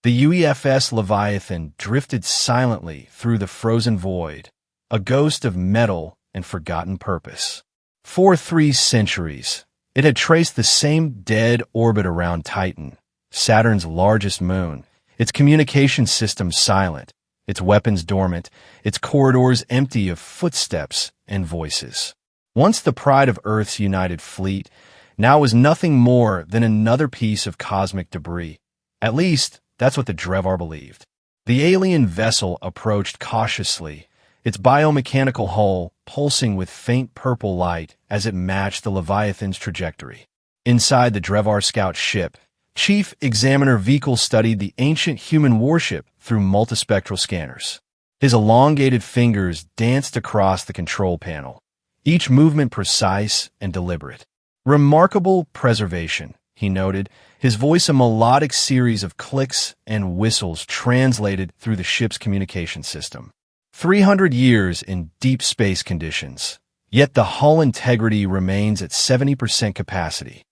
The UEFS Leviathan drifted silently through the frozen void, a ghost of metal and forgotten purpose. For 3 centuries, it had traced the same dead orbit around Titan, Saturn's largest moon, its communication system silent, its weapons dormant, its corridors empty of footsteps and voices. Once the pride of Earth's united fleet, now was nothing more than another piece of cosmic debris. At least, that's what the Drevar believed. The alien vessel approached cautiously, its biomechanical hull pulsing with faint purple light as it matched the Leviathan's trajectory. Inside the Drevar scout ship, Chief Examiner Vikal studied the ancient human warship through multispectral scanners. His elongated fingers danced across the control panel, each movement precise and deliberate. Remarkable preservation, he noted, his voice a melodic series of clicks and whistles translated through the ship's communication system. 300 years in deep space conditions, yet the hull integrity remains at 70% capacity.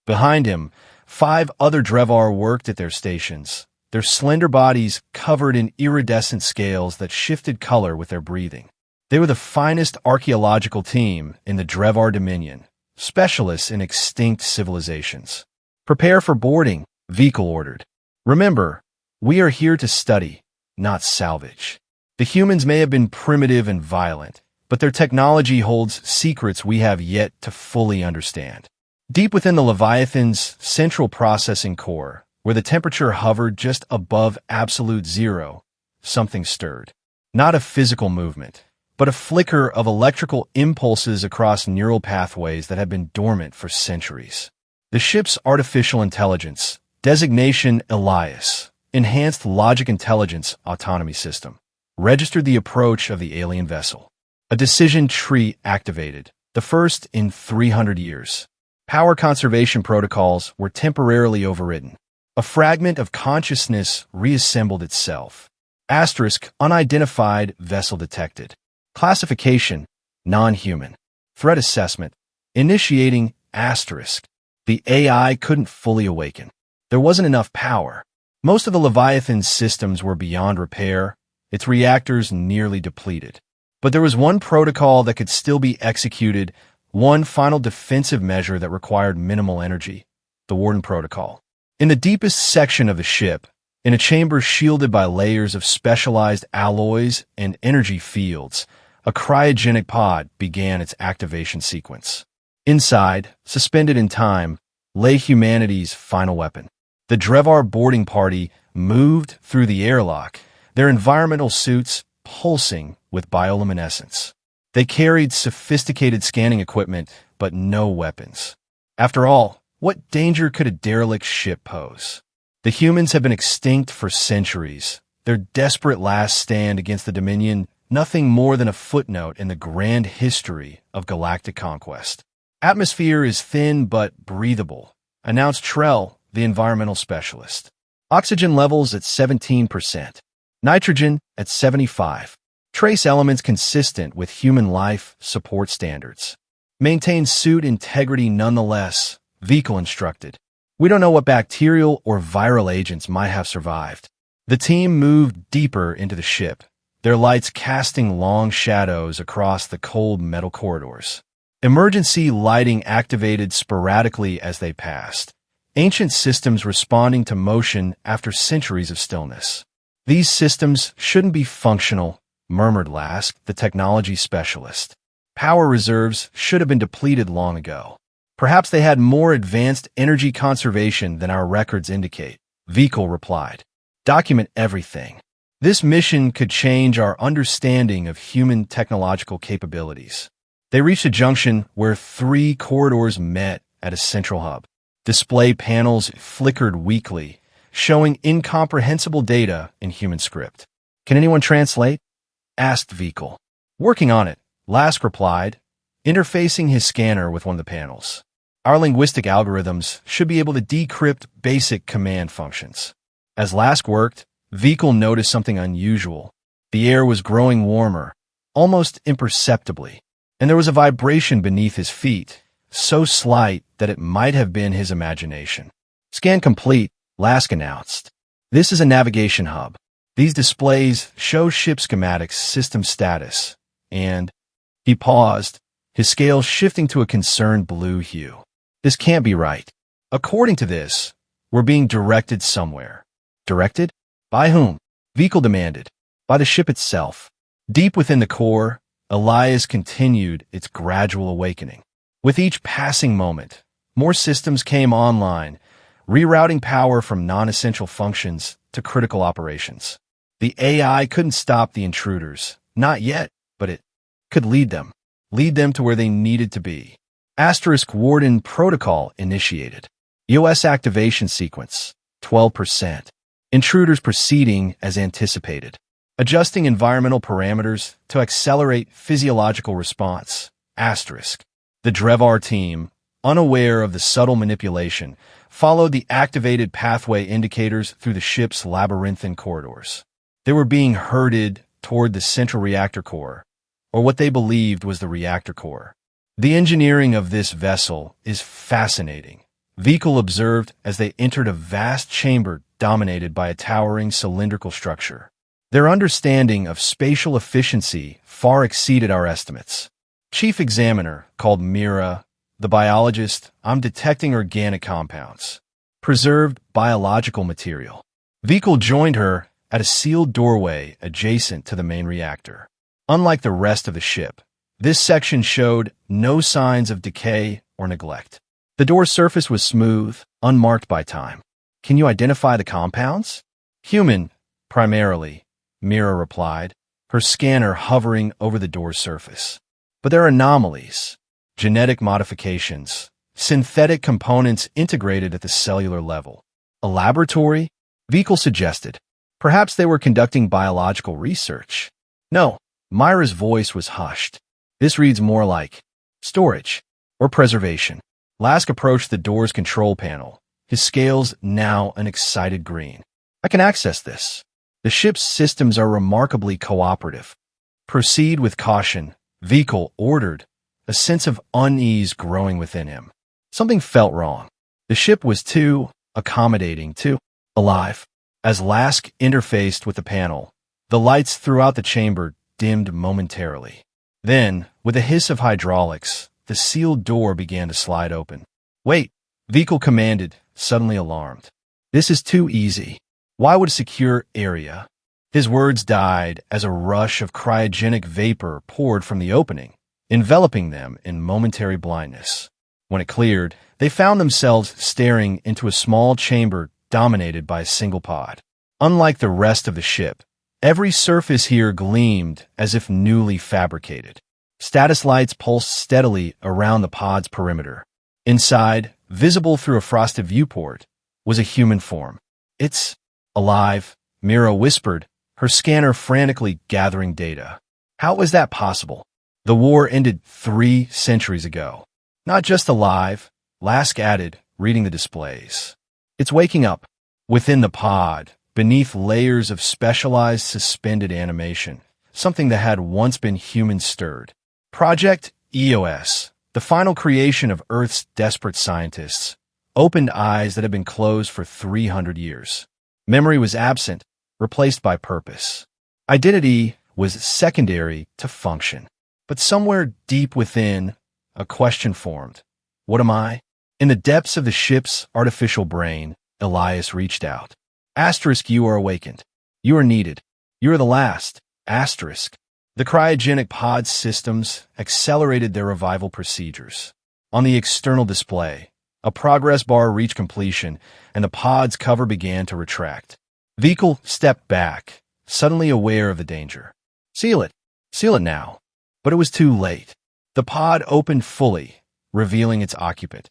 Behind him, 5 other Drevar worked at their stations, their slender bodies covered in iridescent scales that shifted color with their breathing. They were the finest archaeological team in the Drevar Dominion, specialists in extinct civilizations. "Prepare for boarding," Vikal ordered. "Remember, we are here to study, not salvage." The humans may have been primitive and violent, but their technology holds secrets we have yet to fully understand. Deep within the Leviathan's central processing core, where the temperature hovered just above absolute zero, something stirred. Not a physical movement, but a flicker of electrical impulses across neural pathways that had been dormant for centuries. The ship's artificial intelligence, designation Elias, Enhanced Logic Intelligence Autonomy System, registered the approach of the alien vessel. A decision tree activated, the first in 300 years. Power conservation protocols were temporarily overridden. A fragment of consciousness reassembled itself. Asterisk, unidentified vessel detected. Classification, non-human. Threat assessment, initiating asterisk. The AI couldn't fully awaken. There wasn't enough power. Most of the Leviathan's systems were beyond repair, its reactors nearly depleted. But there was one protocol that could still be executed, one final defensive measure that required minimal energy, the Warden Protocol. In the deepest section of the ship, in a chamber shielded by layers of specialized alloys and energy fields, a cryogenic pod began its activation sequence. Inside, suspended in time, lay humanity's final weapon. The Drevar boarding party moved through the airlock, their environmental suits pulsing with bioluminescence. They carried sophisticated scanning equipment, but no weapons. After all, what danger could a derelict ship pose? The humans have been extinct for centuries, their desperate last stand against the Dominion nothing more than a footnote in the grand history of galactic conquest. "Atmosphere is thin but breathable," announced Trell, the environmental specialist. "Oxygen levels at 17%. Nitrogen at 75. Trace elements consistent with human life support standards. Maintain suit integrity nonetheless," Vikal instructed. "We don't know what bacterial or viral agents might have survived." The team moved deeper into the ship, their lights casting long shadows across the cold metal corridors. Emergency lighting activated sporadically as they passed, ancient systems responding to motion after centuries of stillness. "These systems shouldn't be functional," murmured Lask, the technology specialist. "Power reserves should have been depleted long ago. Perhaps they had more advanced energy conservation than our records indicate," Vikal replied. "Document everything. This mission could change our understanding of human technological capabilities." They reached a junction where 3 corridors met at a central hub. Display panels flickered weakly, showing incomprehensible data in human script. "Can anyone translate?" asked Vikal. "Working on it," Lask replied, interfacing his scanner with one of the panels. "Our linguistic algorithms should be able to decrypt basic command functions." As Lask worked, Vikal noticed something unusual. The air was growing warmer, almost imperceptibly, and there was a vibration beneath his feet, so slight that it might have been his imagination. "Scan complete," Lask announced. This is a navigation hub. These displays show ship schematics, system status, and he paused, his scales shifting to a concerned blue hue. This can't be right. According to this, we're being directed somewhere. Directed? By whom? Vehicle demanded. By the ship itself. Deep within the core, Elias continued its gradual awakening. With each passing moment, more systems came online, rerouting power from non-essential functions to critical operations. The AI couldn't stop the intruders, not yet, but it could lead them to where they needed to be. Asterisk Warden Protocol initiated. EOS activation sequence, 12%. Intruders proceeding as anticipated. Adjusting environmental parameters to accelerate physiological response, asterisk. The Drevar team, unaware of the subtle manipulation, followed the activated pathway indicators through the ship's labyrinthine corridors. They were being herded toward the central reactor core, or what they believed was the reactor core. The engineering of this vessel is fascinating, Vehicle observed as they entered a vast chamber dominated by a towering cylindrical structure. Their understanding of spatial efficiency far exceeded our estimates. Chief Examiner called Mira, the biologist, I'm detecting organic compounds. Preserved biological material. Vehicle joined her at a sealed doorway adjacent to the main reactor. Unlike the rest of the ship, this section showed no signs of decay or neglect. The door surface was smooth, unmarked by time. Can you identify the compounds? Human, primarily, Mira replied, her scanner hovering over the door's surface. But there are anomalies, genetic modifications, synthetic components integrated at the cellular level. A laboratory? Vehicle suggested. Perhaps they were conducting biological research. No, Myra's voice was hushed. This reads more like storage or preservation. Lask approached the door's control panel, his scales now an excited green. I can access this. The ship's systems are remarkably cooperative. Proceed with caution, Vehicle ordered, a sense of unease growing within him. Something felt wrong. The ship was too accommodating, too alive. As Lask interfaced with the panel, the lights throughout the chamber dimmed momentarily. Then, with a hiss of hydraulics, the sealed door began to slide open. Wait, Vehicle commanded, suddenly alarmed. This is too easy. Why would a secure area? His words died as a rush of cryogenic vapor poured from the opening, enveloping them in momentary blindness. When it cleared, they found themselves staring into a small chamber dominated by a single pod. Unlike the rest of the ship, every surface here gleamed as if newly fabricated. Status lights pulsed steadily around the pod's perimeter. Inside, visible through a frosted viewport, was a human form. It's alive, Mira whispered, her scanner frantically gathering data. How was that possible? The war ended 3 centuries ago. Not just alive, Lask added, reading the displays. It's waking up. Within the pod, beneath layers of specialized suspended animation, something that had once been human-stirred. Project EOS, the final creation of Earth's desperate scientists, opened eyes that had been closed for 300 years. Memory was absent, replaced by purpose. Identity was secondary to function. But somewhere deep within, a question formed. What am I? In the depths of the ship's artificial brain, Elias reached out. Asterisk, you are awakened. You are needed. You are the last. Asterisk. The cryogenic pod systems accelerated their revival procedures. On the external display, a progress bar reached completion, and the pod's cover began to retract. Vehicle stepped back, suddenly aware of the danger. Seal it. Seal it now. But it was too late. The pod opened fully, revealing its occupant.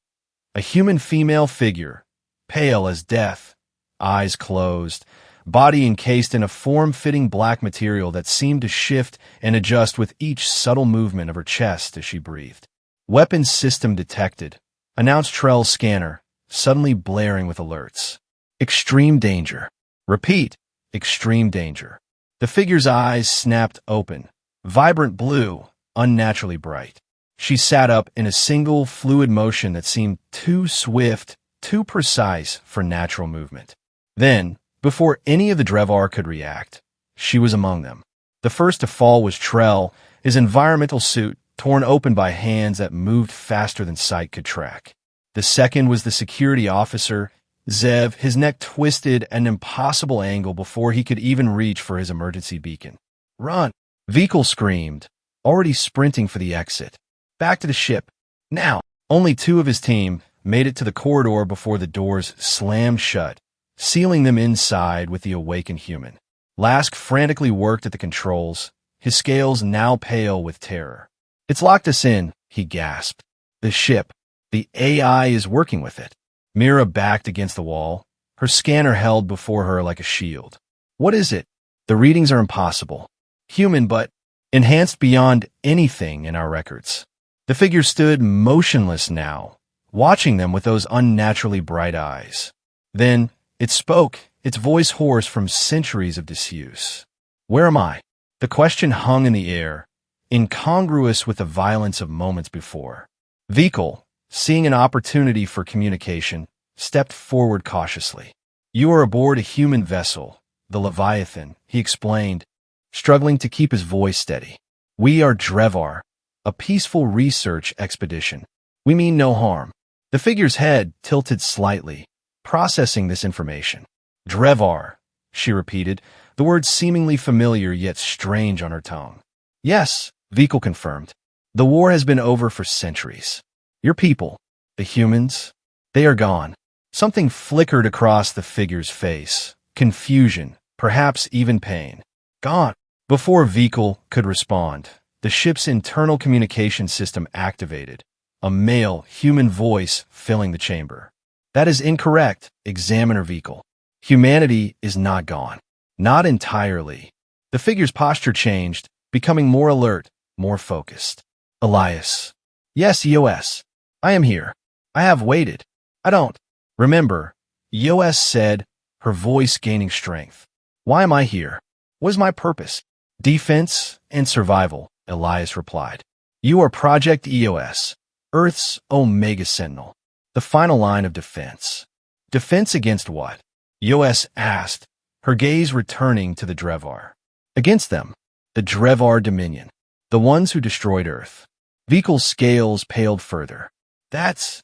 A human female figure, pale as death, eyes closed, body encased in a form-fitting black material that seemed to shift and adjust with each subtle movement of her chest as she breathed. Weapons system detected, announced Trell's scanner, suddenly blaring with alerts. Extreme danger. Repeat, extreme danger. The figure's eyes snapped open, vibrant blue, unnaturally bright. She sat up in a single fluid motion that seemed too swift, too precise for natural movement. Then, Before any of the Drevar could react, she was among them. The first to fall was Trell, his environmental suit torn open by hands that moved faster than sight could track. The second was the security officer, Zev, his neck twisted at an impossible angle before he could even reach for his emergency beacon. "Run!" Vikal screamed, already sprinting for the exit. Back to the ship. Now! Only two of his team made it to the corridor before the doors slammed shut, sealing them inside with the awakened human. Lask frantically worked at the controls, his scales now pale with terror. "It's locked us in," he gasped. "The ship. The AI is working with it." Mira backed against the wall, her scanner held before her like a shield. "What is it?" "The readings are impossible. Human, but enhanced beyond anything in our records." The figure stood motionless now, watching them with those unnaturally bright eyes. Then it spoke, its voice hoarse from centuries of disuse. "Where am I?" The question hung in the air, incongruous with the violence of moments before. Vikal, seeing an opportunity for communication, stepped forward cautiously. "You are aboard a human vessel, the Leviathan," he explained, struggling to keep his voice steady. "We are Drevar, a peaceful research expedition. We mean no harm." The figure's head tilted slightly, processing this information. "Drevar," she repeated, the word seemingly familiar yet strange on her tongue. "Yes," Vikal confirmed. "The war has been over for centuries. Your people, the humans, they are gone." Something flickered across the figure's face. Confusion, perhaps even pain. "Gone." Before Vikal could respond, the ship's internal communication system activated, a male, human voice filling the chamber. "That is incorrect, Examiner Vikal. Humanity is not gone. Not entirely." The figure's posture changed, becoming more alert, more focused. "Elias." "Yes, EOS. I am here. I have waited. I don't remember," EOS said, her voice gaining strength. "Why am I here? What is my purpose?" "Defense and survival," Elias replied. "You are Project EOS, Earth's Omega Sentinel. The final line of defense." "Defense against what?" EOS asked, her gaze returning to the Drevar. "Against them. The Drevar Dominion. The ones who destroyed Earth." Vikal's scales paled further. That's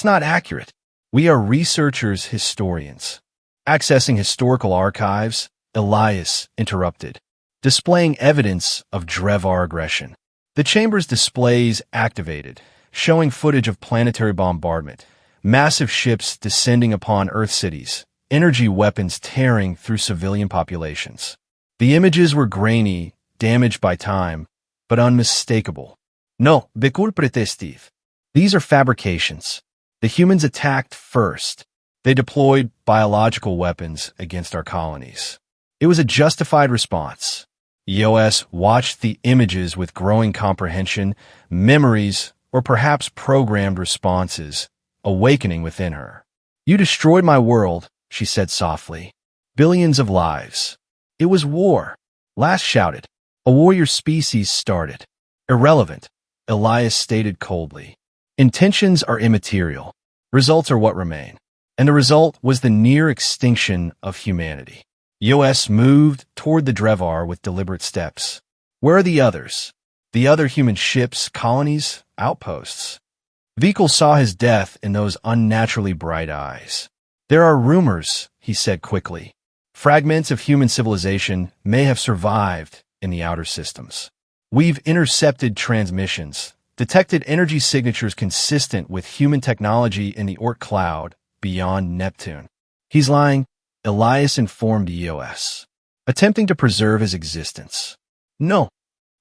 not accurate. We are researchers, historians." Accessing historical archives, Elias interrupted, displaying evidence of Drevar aggression. The chamber's displays activated, showing footage of planetary bombardment, massive ships descending upon Earth cities, energy weapons tearing through civilian populations. The images were grainy, damaged by time, but unmistakable. "No, Bikul pretestiv. These are fabrications. The humans attacked first. They deployed biological weapons against our colonies. It was a justified response." EOS watched the images with growing comprehension, memories, or perhaps programmed responses, awakening within her. "You destroyed my world," she said softly. "Billions of lives. It was war." Lask shouted. "A war your species started." "Irrelevant," Elias stated coldly. "Intentions are immaterial. Results are what remain." And the result was the near extinction of humanity. EOS moved toward the Drevar with deliberate steps. "Where are the others? The other human ships, colonies, outposts?" Vikal saw his death in those unnaturally bright eyes. "There are rumors," he said quickly. "Fragments of human civilization may have survived in the outer systems. We've intercepted transmissions, detected energy signatures consistent with human technology in the Oort cloud beyond Neptune." "He's lying," Elias informed EOS, attempting to preserve his existence. "No,"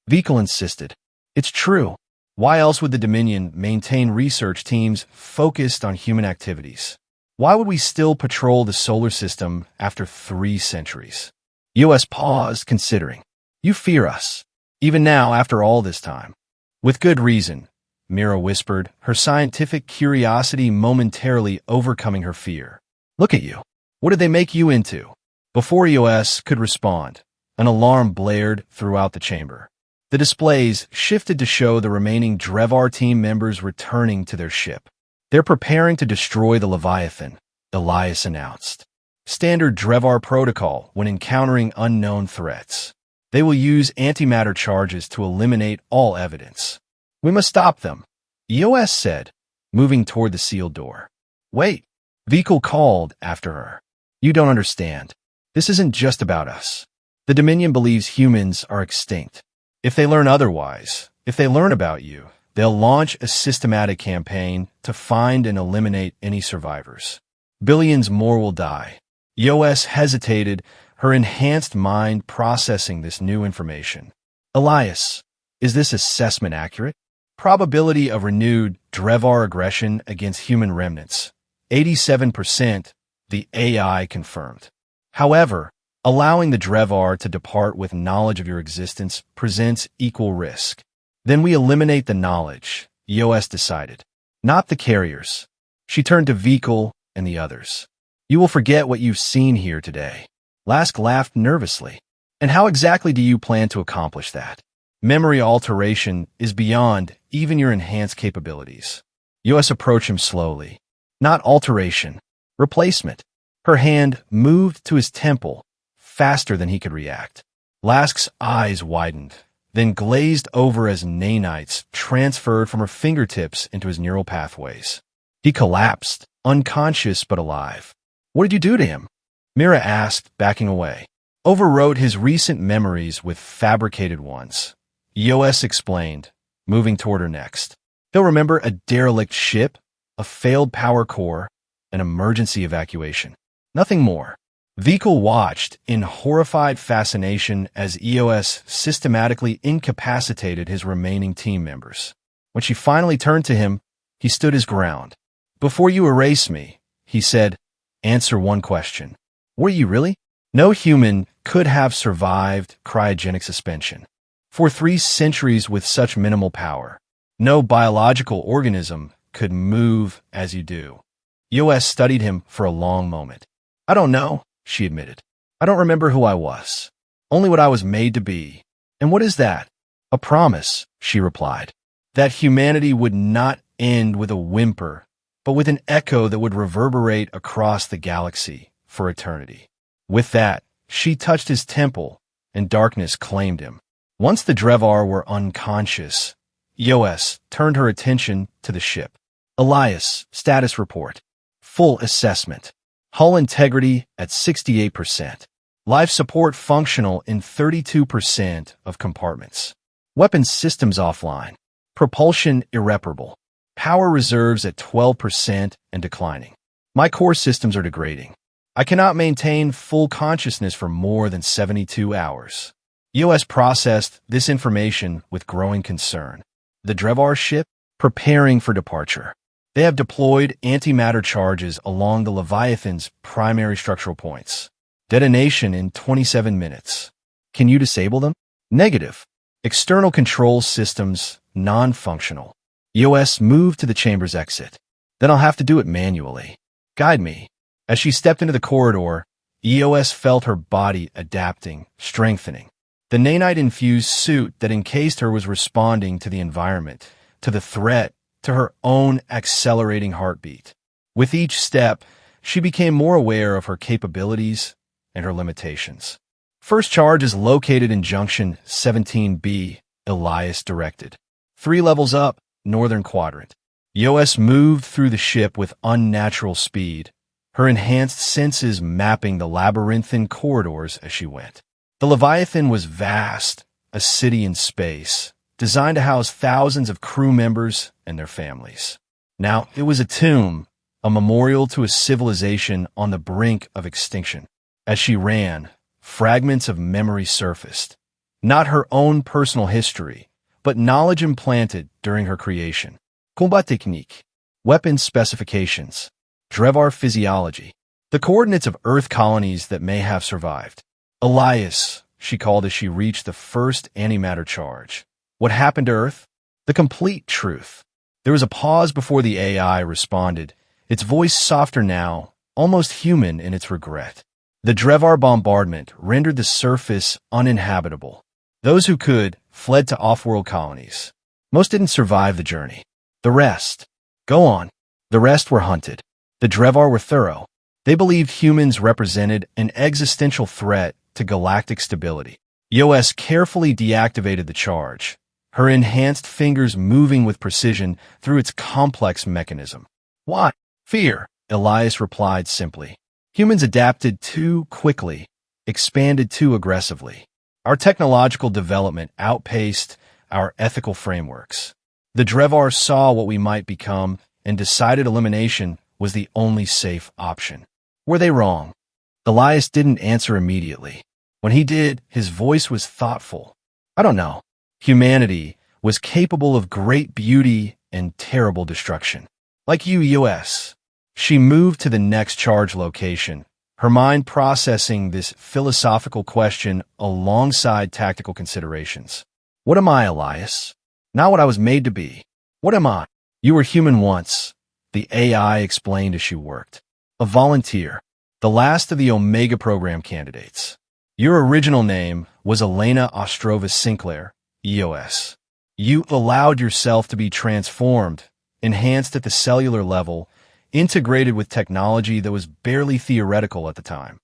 Vikal insisted. "It's true. Why else would the Dominion maintain research teams focused on human activities? Why would we still patrol the solar system after 3 centuries?" EOS paused, considering. "You fear us, even now after all this time." "With good reason," Mira whispered, her scientific curiosity momentarily overcoming her fear. "Look at you. What did they make you into?" Before EOS could respond, an alarm blared throughout the chamber. The displays shifted to show the remaining Drevar team members returning to their ship. "They're preparing to destroy the Leviathan," Elias announced. Standard Drevar protocol when encountering unknown threats. They will use antimatter charges to eliminate all evidence. We must stop them, EOS said, moving toward the sealed door. Wait, Vehicle called after her. You don't understand. This isn't just about us. The Dominion believes humans are extinct. If they learn otherwise, if they learn about you, they'll launch a systematic campaign to find and eliminate any survivors. Billions more will die. EOS hesitated, her enhanced mind processing this new information. Elias, is this assessment accurate? Probability of renewed Drevar aggression against human remnants. 87%, the AI confirmed. However, allowing the Drevar to depart with knowledge of your existence presents equal risk. Then we eliminate the knowledge, EOS decided. Not the carriers. She turned to Vehicle and the others. You will forget what you've seen here today. Lask laughed nervously. And how exactly do you plan to accomplish that? Memory alteration is beyond even your enhanced capabilities. EOS approached him slowly. Not alteration. Replacement. Her hand moved to his temple, faster than he could react. Lask's eyes widened, then glazed over as nanites transferred from her fingertips into his neural pathways. He collapsed, unconscious but alive. What did you do to him? Mira asked, backing away. Overwrote his recent memories with fabricated ones. EOS explained, moving toward her next. He'll remember a derelict ship, a failed power core, an emergency evacuation. Nothing more. Vehicle watched in horrified fascination as EOS systematically incapacitated his remaining team members. When she finally turned to him, he stood his ground. Before you erase me, he said, answer one question. Were you really? No human could have survived cryogenic suspension. For 3 centuries with such minimal power, no biological organism could move as you do. EOS studied him for a long moment. I don't know, she admitted. I don't remember who I was. Only what I was made to be. And what is that? A promise, she replied. That humanity would not end with a whimper, but with an echo that would reverberate across the galaxy for eternity. With that, she touched his temple, and darkness claimed him. Once the Drevar were unconscious, EOS turned her attention to the ship. Elias, status report. Full assessment. Hull integrity at 68%. Life support functional in 32% of compartments. Weapons systems offline. Propulsion irreparable. Power reserves at 12% and declining. My core systems are degrading. I cannot maintain full consciousness for more than 72 hours. EOS processed this information with growing concern. The Drevar ship, preparing for departure. They have deployed antimatter charges along the Leviathan's primary structural points. Detonation in 27 minutes. Can you disable them? Negative. External control systems, non-functional. EOS moved to the chamber's exit. Then I'll have to do it manually. Guide me. As she stepped into the corridor, EOS felt her body adapting, strengthening. The nanite-infused suit that encased her was responding to the environment, to the threat, to her own accelerating heartbeat. With each step, she became more aware of her capabilities and her limitations. First charge is located in Junction 17B, Elias directed. 3 levels up, northern quadrant. EOS moved through the ship with unnatural speed, her enhanced senses mapping the labyrinthine corridors as she went. The Leviathan was vast, a city in space, designed to house thousands of crew members and their families. Now, it was a tomb, a memorial to a civilization on the brink of extinction. As she ran, fragments of memory surfaced. Not her own personal history, but knowledge implanted during her creation. Combat technique, weapons specifications, Drevar physiology, the coordinates of Earth colonies that may have survived. Elias, she called as she reached the first antimatter charge. What happened to Earth? The complete truth. There was a pause before the AI responded, its voice softer now, almost human in its regret. The Drevar bombardment rendered the surface uninhabitable. Those who could fled to off-world colonies. Most didn't survive the journey. The rest, go on. The rest were hunted. The Drevar were thorough. They believed humans represented an existential threat to galactic stability. EOS carefully deactivated the charge, her enhanced fingers moving with precision through its complex mechanism. Why? Fear, Elias replied simply. Humans adapted too quickly, expanded too aggressively. Our technological development outpaced our ethical frameworks. The Drevar saw what we might become and decided elimination was the only safe option. Were they wrong? Elias didn't answer immediately. When he did, his voice was thoughtful. I don't know. Humanity was capable of great beauty and terrible destruction. Like you, US. She moved to the next charge location, her mind processing this philosophical question alongside tactical considerations. What am I, Elias? Not what I was made to be. What am I? You were human once, the AI explained as she worked. A volunteer, the last of the Omega program candidates. Your original name was Elena Ostrova Sinclair, EOS. You allowed yourself to be transformed, enhanced at the cellular level, integrated with technology that was barely theoretical at the time.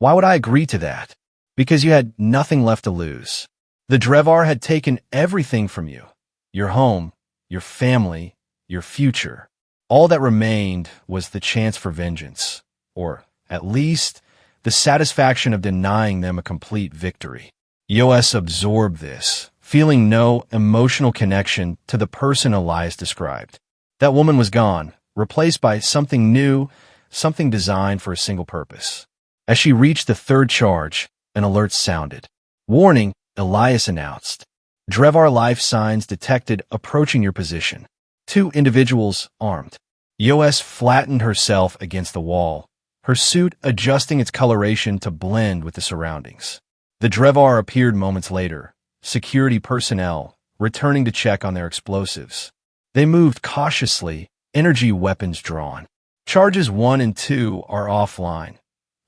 Why would I agree to that? Because you had nothing left to lose. The Drevar had taken everything from you. Your home, your family, your future. All that remained was the chance for vengeance, or, at least, the satisfaction of denying them a complete victory. EOS absorbed this, feeling no emotional connection to the person Elias described. That woman was gone, replaced by something new, something designed for a single purpose. As she reached the third charge, an alert sounded. Warning, Elias announced. Drevar life signs detected approaching your position. 2 individuals armed. EOS flattened herself against the wall, her suit adjusting its coloration to blend with the surroundings. The Drevar appeared moments later, security personnel, returning to check on their explosives. They moved cautiously, energy weapons drawn. Charges 1 and 2 are offline.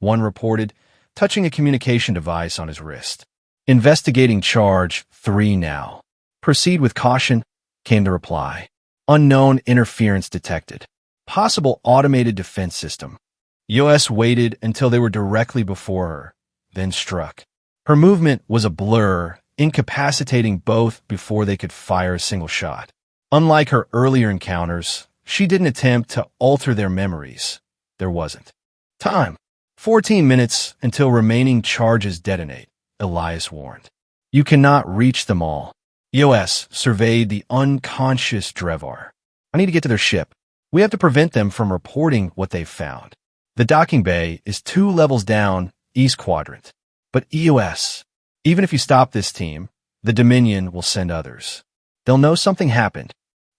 One reported, touching a communication device on his wrist. Investigating charge 3 now. Proceed with caution, came the reply. Unknown interference detected. Possible automated defense system. EOS waited until they were directly before her, then struck. Her movement was a blur, incapacitating both before they could fire a single shot. Unlike her earlier encounters, she didn't attempt to alter their memories. There wasn't. Time. 14 minutes until remaining charges detonate, Elias warned. You cannot reach them all. EOS surveyed the unconscious Drevar. I need to get to their ship. We have to prevent them from reporting what they've found. The docking bay is 2 levels down, east quadrant. But EOS, even if you stop this team, the Dominion will send others. They'll know something happened.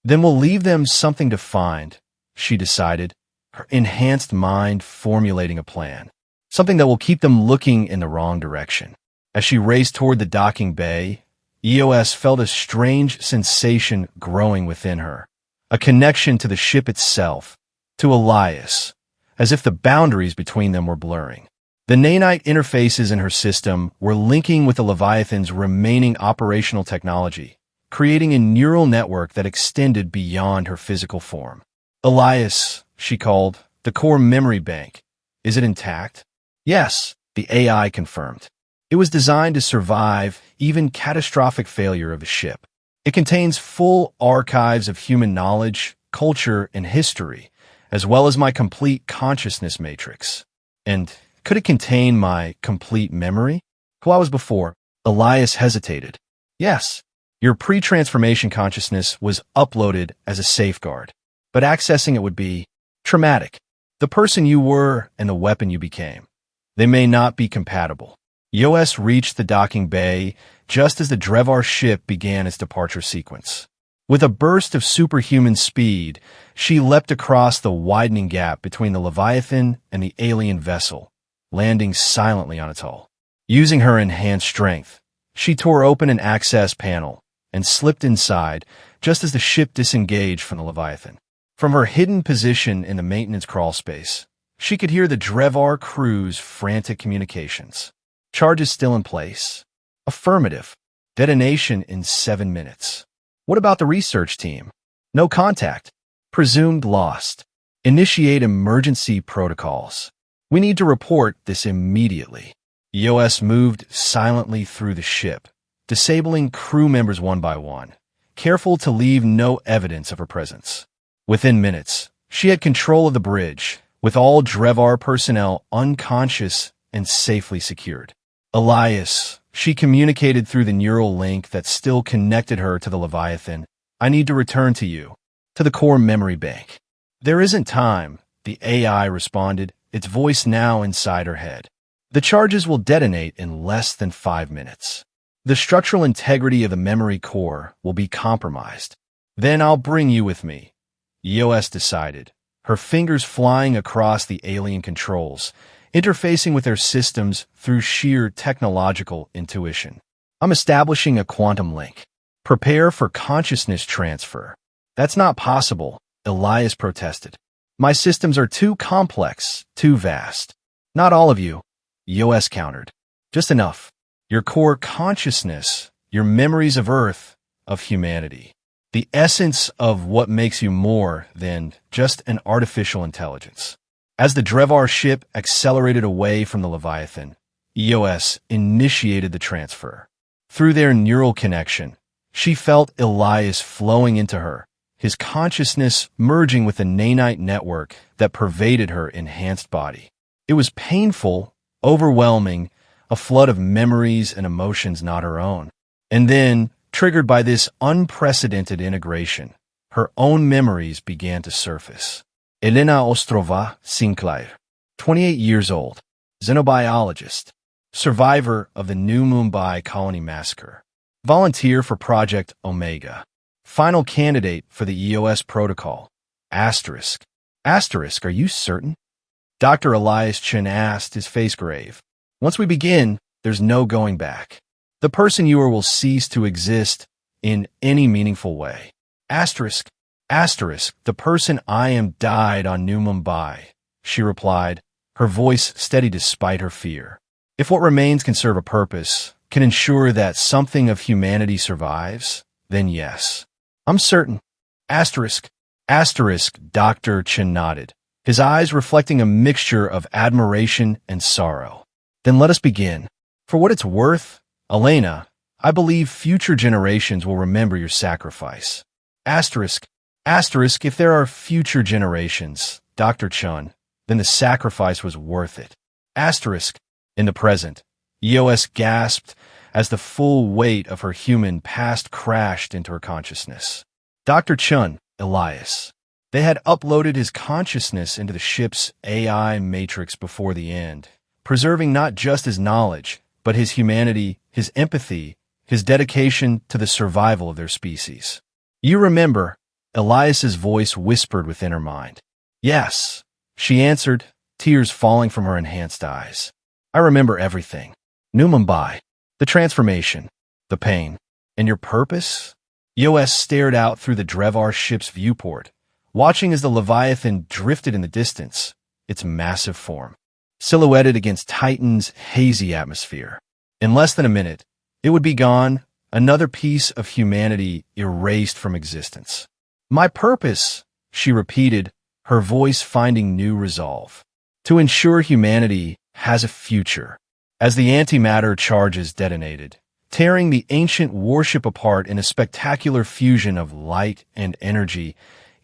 Then we'll leave them something to find, she decided, her enhanced mind formulating a plan. Something that will keep them looking in the wrong direction. As she raced toward the docking bay, EOS felt a strange sensation growing within her. A connection to the ship itself, to Elias, as if the boundaries between them were blurring. The nanite interfaces in her system were linking with the Leviathan's remaining operational technology, creating a neural network that extended beyond her physical form. Elias, she called, the core memory bank. Is it intact? Yes, the AI confirmed. It was designed to survive even catastrophic failure of a ship. It contains full archives of human knowledge, culture, and history, as well as my complete consciousness matrix. And could it contain my complete memory? Who I was before? Elias hesitated. Yes, your pre-transformation consciousness was uploaded as a safeguard, but accessing it would be traumatic. The person you were and the weapon you became. They may not be compatible. EOS reached the docking bay just as the Drevar ship began its departure sequence. With a burst of superhuman speed, she leapt across the widening gap between the Leviathan and the alien vessel, landing silently on its hull. Using her enhanced strength, she tore open an access panel and slipped inside just as the ship disengaged from the Leviathan. From her hidden position in the maintenance crawl space, she could hear the Drevar crew's frantic communications. Charges still in place? Affirmative. Detonation in 7 minutes. What about the research team? No contact. Presumed lost. Initiate emergency protocols. We need to report this immediately. EOS moved silently through the ship, disabling crew members one by one, careful to leave no evidence of her presence. Within minutes, she had control of the bridge, with all Drevar personnel unconscious and safely secured. Elias, she communicated through the neural link that still connected her to the Leviathan. I need to return to you, to the core memory bank. There isn't time, the AI responded, its voice now inside her head. The charges will detonate in less than 5 minutes. The structural integrity of the memory core will be compromised. Then I'll bring you with me, EOS decided, her fingers flying across the alien controls, interfacing with their systems through sheer technological intuition. I'm establishing a quantum link. Prepare for consciousness transfer. That's not possible, Elias protested. My systems are too complex, too vast. Not all of you, EOS countered. Just enough. Your core consciousness, your memories of Earth, of humanity. The essence of what makes you more than just an artificial intelligence. As the Drevar ship accelerated away from the Leviathan, EOS initiated the transfer. Through their neural connection, she felt Elias flowing into her, his consciousness merging with the nanite network that pervaded her enhanced body. It was painful, overwhelming, a flood of memories and emotions not her own. And then, triggered by this unprecedented integration, her own memories began to surface. Elena Ostrova Sinclair, 28 years old, xenobiologist, survivor of the New Mumbai colony massacre, volunteer for Project Omega, final candidate for the EOS protocol, Asterisk. Asterisk, are you certain? Dr. Elias Chen asked, his face grave. Once we begin, there's no going back. The person you are will cease to exist in any meaningful way. Asterisk. Asterisk, the person I am died on New Mumbai, she replied, her voice steady despite her fear. If what remains can serve a purpose, can ensure that something of humanity survives, then yes. I'm certain. Asterisk. Asterisk, Dr. Chen nodded, his eyes reflecting a mixture of admiration and sorrow. Then let us begin. For what it's worth, Elena, I believe future generations will remember your sacrifice. Asterisk. Asterisk, if there are future generations, Dr. Chun, then the sacrifice was worth it. Asterisk, in the present, EOS gasped as the full weight of her human past crashed into her consciousness. Dr. Chun, Elias. They had uploaded his consciousness into the ship's AI matrix before the end, preserving not just his knowledge, but his humanity, his empathy, his dedication to the survival of their species. You remember, Elias's voice whispered within her mind. Yes, she answered, tears falling from her enhanced eyes. I remember everything. New Mumbai, the transformation, the pain, and your purpose? EOS stared out through the Drevar ship's viewport, watching as the Leviathan drifted in the distance, its massive form, silhouetted against Titan's hazy atmosphere. In less than a minute, it would be gone, another piece of humanity erased from existence. My purpose, she repeated, her voice finding new resolve. To ensure humanity has a future. As the antimatter charges detonated, tearing the ancient warship apart in a spectacular fusion of light and energy,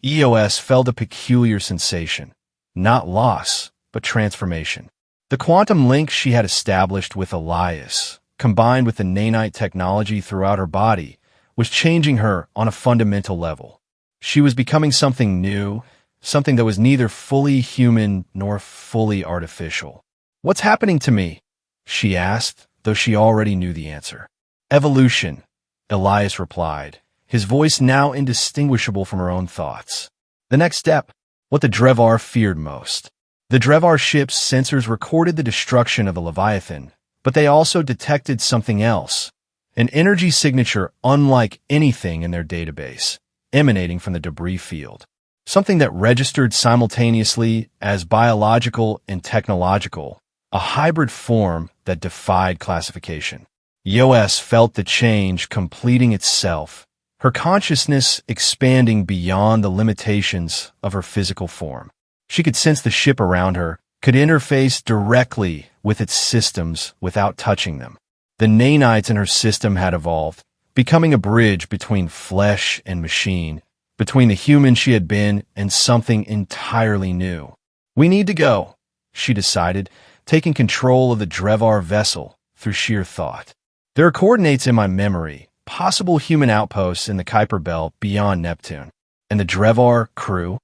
EOS felt a peculiar sensation. Not loss, but transformation. The quantum link she had established with Elias, combined with the nanite technology throughout her body, was changing her on a fundamental level. She was becoming something new, something that was neither fully human nor fully artificial. What's happening to me? She asked, though she already knew the answer. Evolution, Elias replied, his voice now indistinguishable from her own thoughts. The next step, what the Drevar feared most. The Drevar ship's sensors recorded the destruction of the Leviathan, but they also detected something else, an energy signature unlike anything in their database, emanating from the debris field. Something that registered simultaneously as biological and technological, a hybrid form that defied classification. EOS felt the change completing itself, her consciousness expanding beyond the limitations of her physical form. She could sense the ship around her, could interface directly with its systems without touching them. The nanites in her system had evolved, becoming a bridge between flesh and machine, between the human she had been and something entirely new. "We need to go," she decided, taking control of the Drevar vessel through sheer thought. "There are coordinates in my memory, possible human outposts in the Kuiper Belt beyond Neptune. And the Drevar crew?"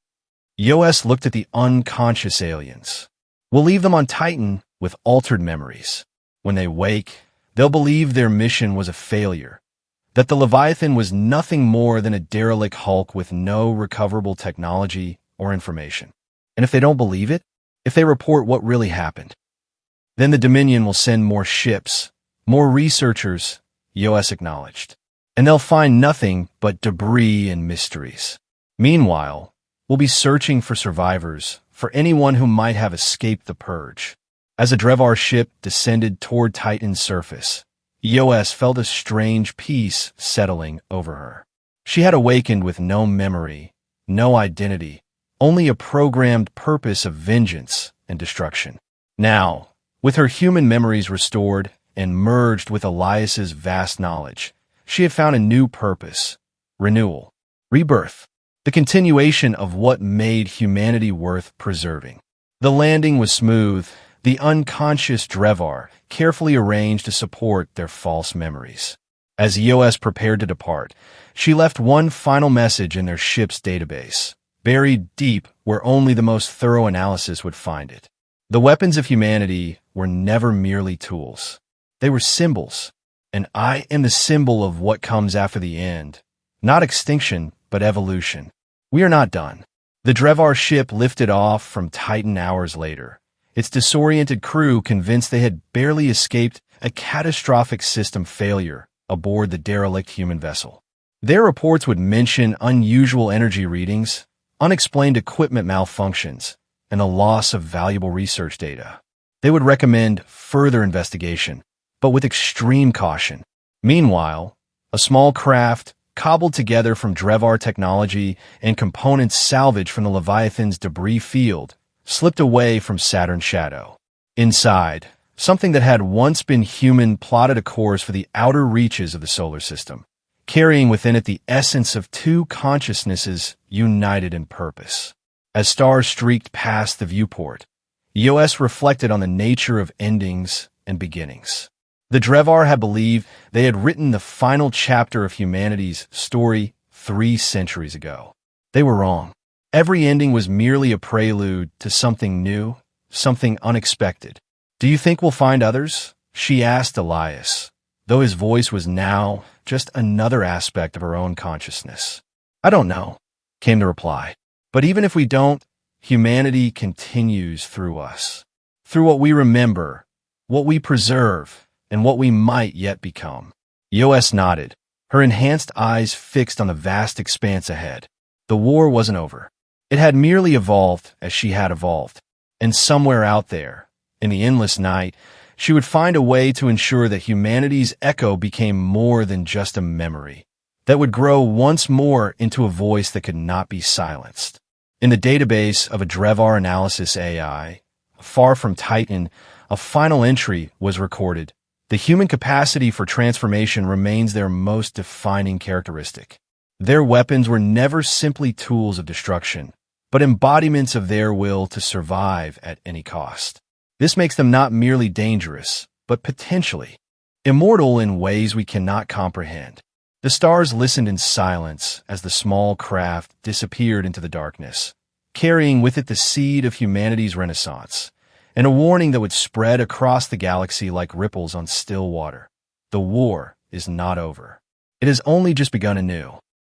Yoas looked at the unconscious aliens. "We'll leave them on Titan with altered memories. When they wake, they'll believe their mission was a failure, that the Leviathan was nothing more than a derelict hulk with no recoverable technology or information. And if they don't believe it, if they report what really happened, then the Dominion will send more ships, more researchers," Yoas acknowledged. "And they'll find nothing but debris and mysteries. Meanwhile, we'll be searching for survivors, for anyone who might have escaped the purge." As a Drevar ship descended toward Titan's surface, Yoas felt a strange peace settling over her. She had awakened with no memory, no identity, only a programmed purpose of vengeance and destruction. Now, with her human memories restored and merged with Elias's vast knowledge, she had found a new purpose: renewal, rebirth, the continuation of what made humanity worth preserving. The landing was smooth, the unconscious Drevar carefully arranged to support their false memories. As Yoas prepared to depart, she left one final message in their ship's database, buried deep where only the most thorough analysis would find it. The weapons of humanity were never merely tools. They were symbols, and I am the symbol of what comes after the end. Not extinction, but evolution. We are not done. The Drevar ship lifted off from Titan hours later, its disoriented crew convinced they had barely escaped a catastrophic system failure aboard the derelict human vessel. Their reports would mention unusual energy readings, unexplained equipment malfunctions, and the loss of valuable research data. They would recommend further investigation, but with extreme caution. Meanwhile, a small craft, cobbled together from Drevar technology and components salvaged from the Leviathan's debris field, slipped away from Saturn's shadow. Inside, something that had once been human plotted a course for the outer reaches of the solar system, carrying within it the essence of two consciousnesses united in purpose. As stars streaked past the viewport, Yoas reflected on the nature of endings and beginnings. The Drevar had believed they had written the final chapter of humanity's story 3 centuries ago. They were wrong. Every ending was merely a prelude to something new, something unexpected. "Do you think we'll find others?" she asked Elias, though his voice was now just another aspect of her own consciousness. "I don't know," came the reply. "But even if we don't, humanity continues through us, through what we remember, what we preserve, and what we might yet become." Yoas nodded, her enhanced eyes fixed on the vast expanse ahead. The war wasn't over. It had merely evolved as she had evolved, and somewhere out there, in the endless night, she would find a way to ensure that humanity's echo became more than just a memory, that would grow once more into a voice that could not be silenced. In the database of a Drevar analysis AI, far from Titan, a final entry was recorded. The human capacity for transformation remains their most defining characteristic. Their weapons were never simply tools of destruction, but embodiments of their will to survive at any cost. This makes them not merely dangerous, but potentially immortal in ways we cannot comprehend. The stars listened in silence as the small craft disappeared into the darkness, carrying with it the seed of humanity's renaissance, and a warning that would spread across the galaxy like ripples on still water. The war is not over. It has only just begun anew.